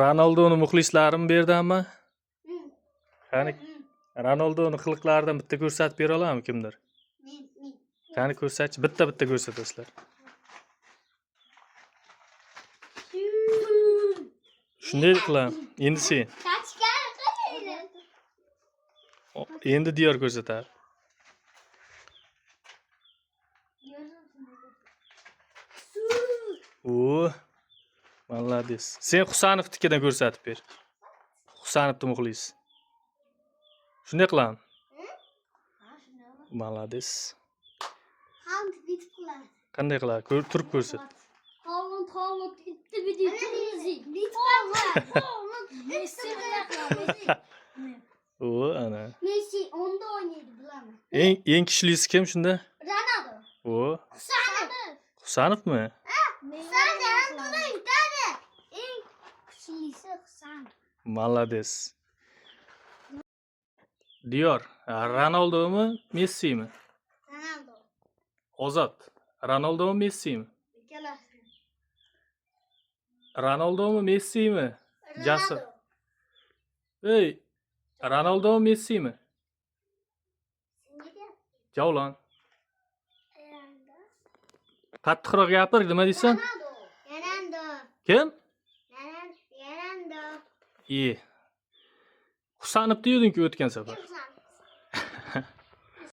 Ronaldo'ning muxlislarim berdi-mi? Qani Ronaldo'ning qiliqlaridan bitta ko'rsatib bera olammi kimdir? Qani ko'rsatchi, bitta ko'rsatasizlar. Shunday qilam. Endi sen. Endi Diyor ko'rsatadi. O, молодец. Sen Husanovnikidan ko'rsatib ber. Husanovning muxlis. Shunday qilam. Молодец. Qanday qiladi? Turib ko'rsat. Haaland itti video Messi O, ana. Messi onda oynaydı bilaman. Eng kuchlisi kim shunda? Ronaldo. O, Husanovmi? Eng kuchlisi Husanov. Молодец. Diyor, Ronaldo'mi, Messimi? Ronaldo. Ozod. Ronaldo'mi, Messimi? Ikkalasi. Ronaldo'mi, Messimi? Jasur. Ey, Ronaldo'mi, Messimi? Javlon. Qattiqroq gapir, nima deysan? Ronaldo. Kim? Ronaldo. Husanovni yeding-ku o'tgan safar.